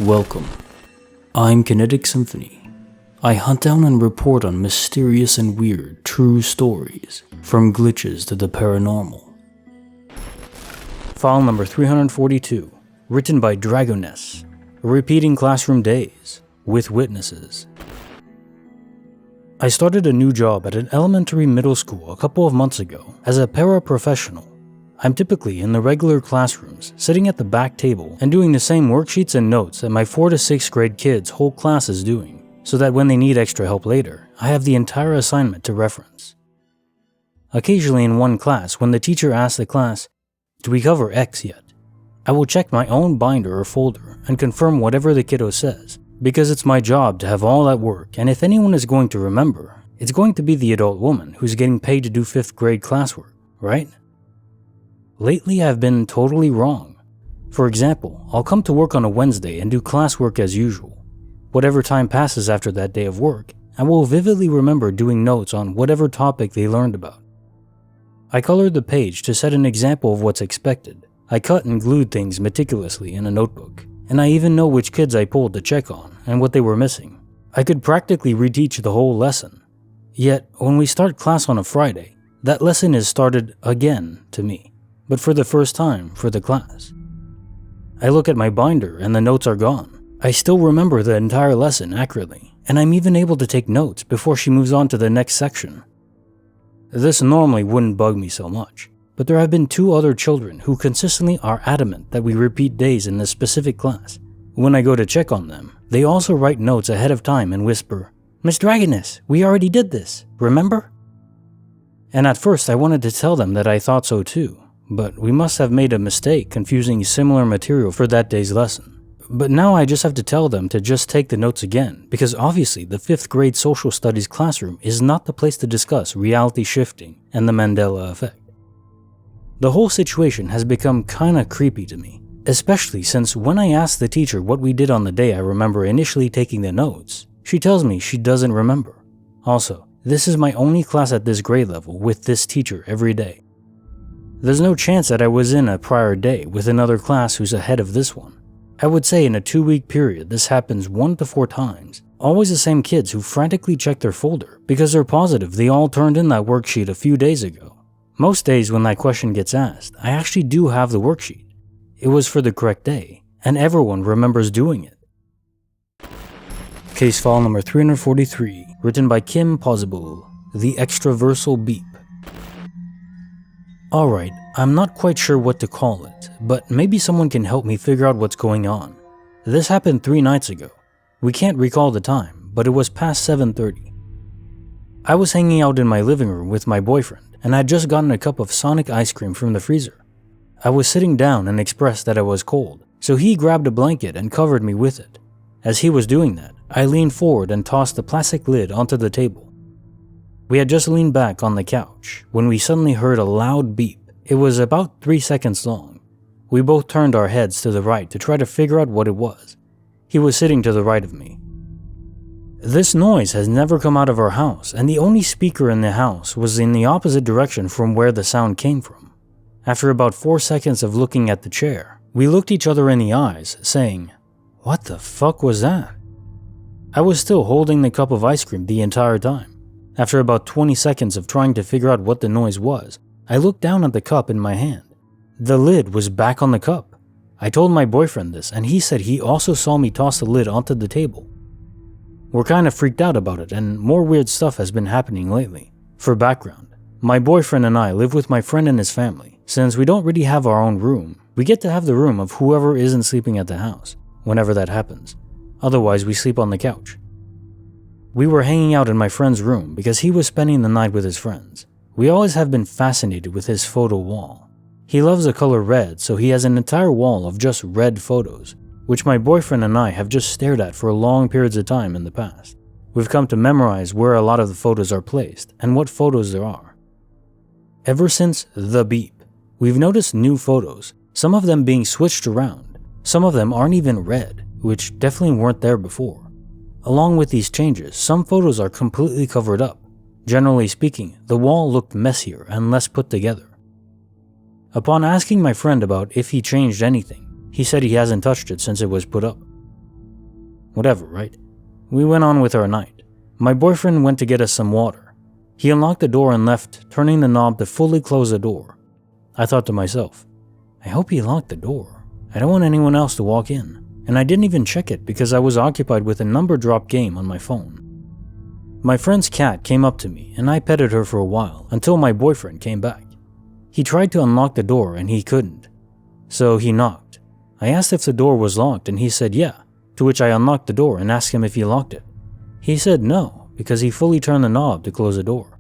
Welcome. I'm Kinetic Symphony. I hunt down and report on mysterious and weird true stories, from glitches to the paranormal. File number 342, written by drago-ness, repeating classroom days with witnesses. I started a new job at an elementary middle school a couple of months ago as a paraprofessional. I'm typically in the regular classrooms, sitting at the back table and doing the same worksheets and notes that my 4th to 6th grade kids' whole class is doing, so that when they need extra help later, I have the entire assignment to reference. Occasionally in one class, when the teacher asks the class, "Do we cover X yet?" I will check my own binder or folder and confirm whatever the kiddo says, because it's my job to have all that work, and if anyone is going to remember, it's going to be the adult woman who's getting paid to do 5th grade classwork, right? Lately, I've been totally wrong. For example, I'll come to work on a Wednesday and do classwork as usual. Whatever time passes after that day of work, I will vividly remember doing notes on whatever topic they learned about. I colored the page to set an example of what's expected. I cut and glued things meticulously in a notebook, and I even know which kids I pulled to check on and what they were missing. I could practically reteach the whole lesson. Yet, when we start class on a Friday, that lesson is started again to me, but for the first time for the class. I look at my binder and the notes are gone. I still remember the entire lesson accurately, and I'm even able to take notes before she moves on to the next section. This normally wouldn't bug me so much, but there have been 2 other children who consistently are adamant that we repeat days in this specific class. When I go to check on them, they also write notes ahead of time and whisper, "Miss Dragoness, we already did this, remember?" And at first I wanted to tell them that I thought so too, but we must have made a mistake confusing similar material for that day's lesson. But now I just have to tell them to just take the notes again, because obviously the 5th grade social studies classroom is not the place to discuss reality shifting and the Mandela effect. The whole situation has become kinda creepy to me, especially since when I asked the teacher what we did on the day I remember initially taking the notes, she tells me she doesn't remember. Also, this is my only class at this grade level with this teacher every day. There's no chance that I was in a prior day with another class who's ahead of this one. I would say in a 2-week period this happens 1 to 4 times, always the same kids who frantically check their folder because they're positive they all turned in that worksheet a few days ago. Most days when that question gets asked, I actually do have the worksheet. It was for the correct day, and everyone remembers doing it. Case file number 343, written by Kim Possible, the Extrauniversal Beep. Alright, I'm not quite sure what to call it, but maybe someone can help me figure out what's going on. This happened 3 nights ago. We can't recall the time, but it was past 7:30. I was hanging out in my living room with my boyfriend, and I'd just gotten a cup of Sonic ice cream from the freezer. I was sitting down and expressed that I was cold, so he grabbed a blanket and covered me with it. As he was doing that, I leaned forward and tossed the plastic lid onto the table. We had just leaned back on the couch when we suddenly heard a loud beep. It was about 3 seconds long. We both turned our heads to the right to try to figure out what it was. He was sitting to the right of me. This noise has never come out of our house, and the only speaker in the house was in the opposite direction from where the sound came from. After about 4 seconds of looking at the chair, we looked each other in the eyes, saying, "What the fuck was that?" I was still holding the cup of ice cream the entire time. After about 20 seconds of trying to figure out what the noise was, I looked down at the cup in my hand. The lid was back on the cup. I told my boyfriend this, and he said he also saw me toss the lid onto the table. We're kind of freaked out about it, and more weird stuff has been happening lately. For background, my boyfriend and I live with my friend and his family. Since we don't really have our own room, we get to have the room of whoever isn't sleeping at the house, whenever that happens. Otherwise, we sleep on the couch. We were hanging out in my friend's room because he was spending the night with his friends. We always have been fascinated with his photo wall. He loves the color red, so he has an entire wall of just red photos, which my boyfriend and I have just stared at for long periods of time in the past. We've come to memorize where a lot of the photos are placed and what photos there are. Ever since the beep, we've noticed new photos, some of them being switched around. Some of them aren't even red, which definitely weren't there before. Along with these changes, some photos are completely covered up. Generally speaking, the wall looked messier and less put together. Upon asking my friend about if he changed anything, he said he hasn't touched it since it was put up. Whatever, right? We went on with our night. My boyfriend went to get us some water. He unlocked the door and left, turning the knob to fully close the door. I thought to myself, I hope he locked the door. I don't want anyone else to walk in. And I didn't even check it because I was occupied with a number drop game on my phone. My friend's cat came up to me and I petted her for a while until my boyfriend came back. He tried to unlock the door and he couldn't. So he knocked. I asked if the door was locked and he said yeah, to which I unlocked the door and asked him if he locked it. He said no, because he fully turned the knob to close the door.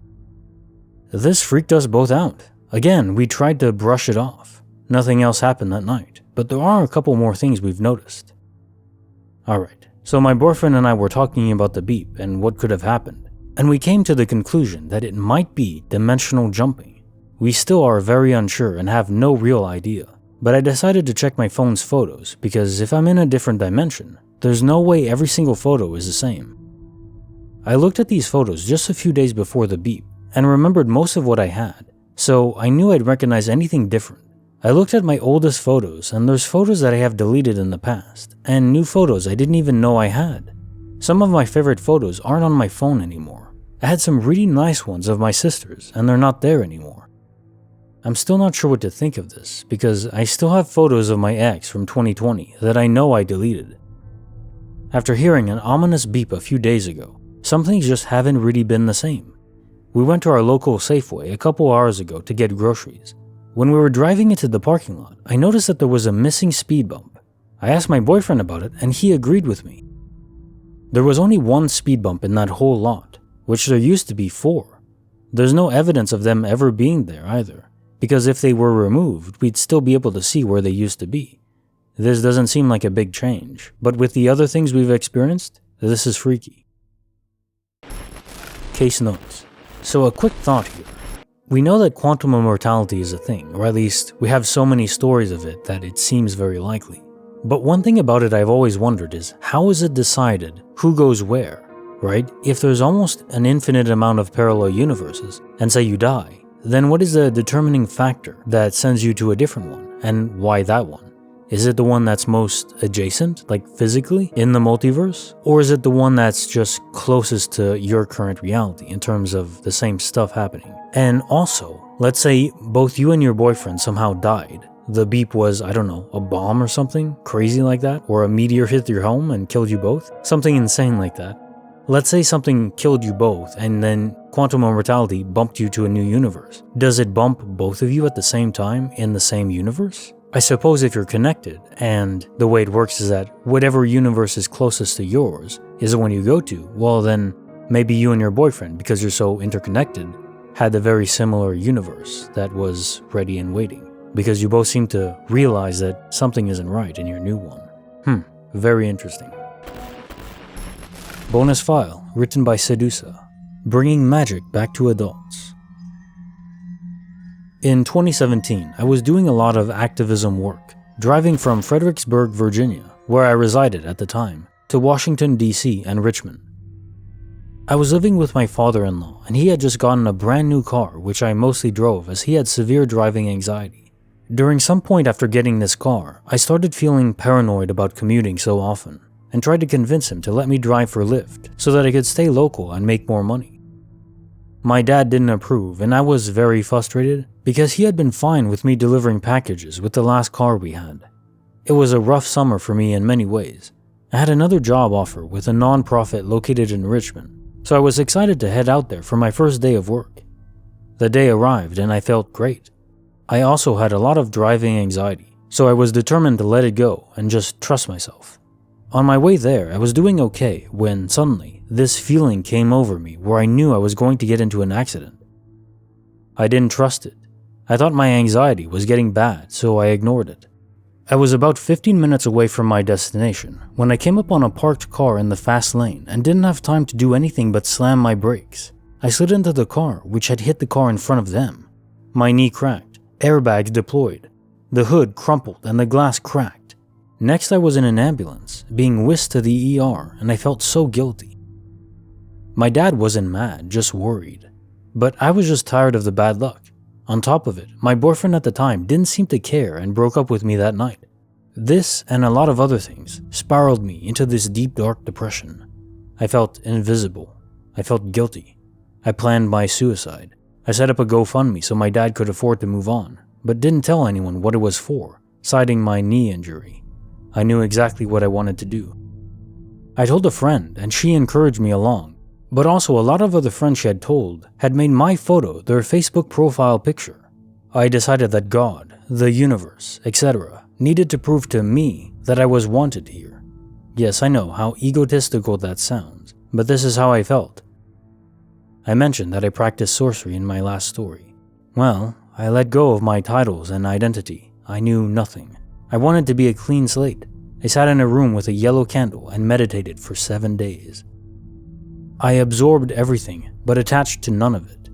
This freaked us both out. Again, we tried to brush it off. Nothing else happened that night, but there are a couple more things we've noticed. Alright, so my boyfriend and I were talking about the beep and what could have happened, and we came to the conclusion that it might be dimensional jumping. We still are very unsure and have no real idea, but I decided to check my phone's photos because if I'm in a different dimension, there's no way every single photo is the same. I looked at these photos just a few days before the beep and remembered most of what I had, so I knew I'd recognize anything different. I looked at my oldest photos and there's photos that I have deleted in the past, and new photos I didn't even know I had. Some of my favorite photos aren't on my phone anymore. I had some really nice ones of my sisters and they're not there anymore. I'm still not sure what to think of this because I still have photos of my ex from 2020 that I know I deleted. After hearing an ominous beep a few days ago, some things just haven't really been the same. We went to our local Safeway a couple hours ago to get groceries. When we were driving into the parking lot, I noticed that there was a missing speed bump. I asked my boyfriend about it and he agreed with me. There was only one speed bump in that whole lot, which there used to be 4. There's no evidence of them ever being there either, because if they were removed, we'd still be able to see where they used to be. This doesn't seem like a big change, but with the other things we've experienced, this is freaky. Case notes. So a quick thought here. We know that quantum immortality is a thing, or at least we have so many stories of it that it seems very likely. But one thing about it I've always wondered is, how is it decided who goes where, right? If there's almost an infinite amount of parallel universes, and say you die, then what is the determining factor that sends you to a different one, and why that one? Is it the one that's most adjacent, like physically, in the multiverse? Or is it the one that's just closest to your current reality in terms of the same stuff happening? And also, let's say both you and your boyfriend somehow died. The beep was, I don't know, a bomb or something crazy like that, or a meteor hit your home and killed you both, something insane like that. Let's say something killed you both and then quantum immortality bumped you to a new universe. Does it bump both of you at the same time in the same universe? I suppose if you're connected, and the way it works is that whatever universe is closest to yours is the one you go to, well then maybe you and your boyfriend, because you're so interconnected, had a very similar universe that was ready and waiting, because you both seem to realize that something isn't right in your new one. Very interesting. Bonus file, written by Sedusa, bringing magic back to adults. In 2017, I was doing a lot of activism work, driving from Fredericksburg, Virginia, where I resided at the time, to Washington, D.C. and Richmond. I was living with my father-in-law, and he had just gotten a brand new car, which I mostly drove as he had severe driving anxiety. During some point after getting this car, I started feeling paranoid about commuting so often, and tried to convince him to let me drive for Lyft so that I could stay local and make more money. My dad didn't approve, and I was very frustrated because he had been fine with me delivering packages with the last car we had. It was a rough summer for me in many ways. I had another job offer with a non-profit located in Richmond, so I was excited to head out there for my first day of work. The day arrived and I felt great. I also had a lot of driving anxiety, so I was determined to let it go and just trust myself. On my way there, I was doing okay when suddenly this feeling came over me where I knew I was going to get into an accident. I didn't trust it. I thought my anxiety was getting bad, so I ignored it. I was about 15 minutes away from my destination when I came up on a parked car in the fast lane and didn't have time to do anything but slam my brakes. I slid into the car, which had hit the car in front of them. My knee cracked, airbags deployed. The hood crumpled and the glass cracked. Next, I was in an ambulance, being whisked to the ER, and I felt so guilty. My dad wasn't mad, just worried. But I was just tired of the bad luck. On top of it, my boyfriend at the time didn't seem to care and broke up with me that night. This and a lot of other things spiraled me into this deep dark depression. I felt invisible. I felt guilty. I planned my suicide. I set up a GoFundMe so my dad could afford to move on, but didn't tell anyone what it was for, citing my knee injury. I knew exactly what I wanted to do. I told a friend and she encouraged me along, but also a lot of other friends she had told had made my photo their Facebook profile picture. I decided that God, the universe, etc. needed to prove to me that I was wanted here. Yes, I know how egotistical that sounds, but this is how I felt. I mentioned that I practiced sorcery in my last story. Well, I let go of my titles and identity. I knew nothing. I wanted to be a clean slate. I sat in a room with a yellow candle and meditated for 7 days. I absorbed everything, but attached to none of it.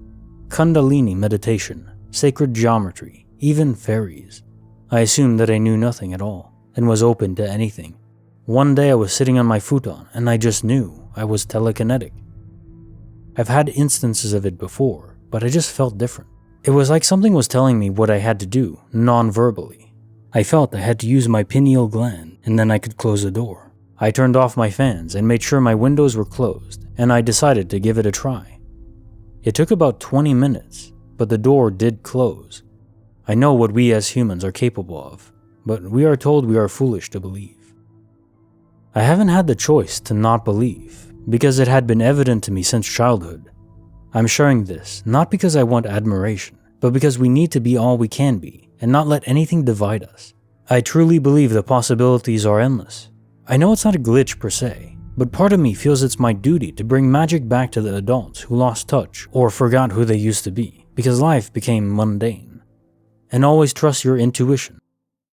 Kundalini meditation, sacred geometry, even fairies. I assumed that I knew nothing at all, and was open to anything. One day I was sitting on my futon, and I just knew I was telekinetic. I've had instances of it before, but I just felt different. It was like something was telling me what I had to do, non-verbally. I felt I had to use my pineal gland, and then I could close the door. I turned off my fans and made sure my windows were closed, and I decided to give it a try. It took about 20 minutes, but the door did close. I know what we as humans are capable of, but we are told we are foolish to believe. I haven't had the choice to not believe, because it had been evident to me since childhood. I'm sharing this not because I want admiration, but because we need to be all we can be and not let anything divide us. I truly believe the possibilities are endless. I know it's not a glitch per se, but part of me feels it's my duty to bring magic back to the adults who lost touch or forgot who they used to be because life became mundane. And always trust your intuition.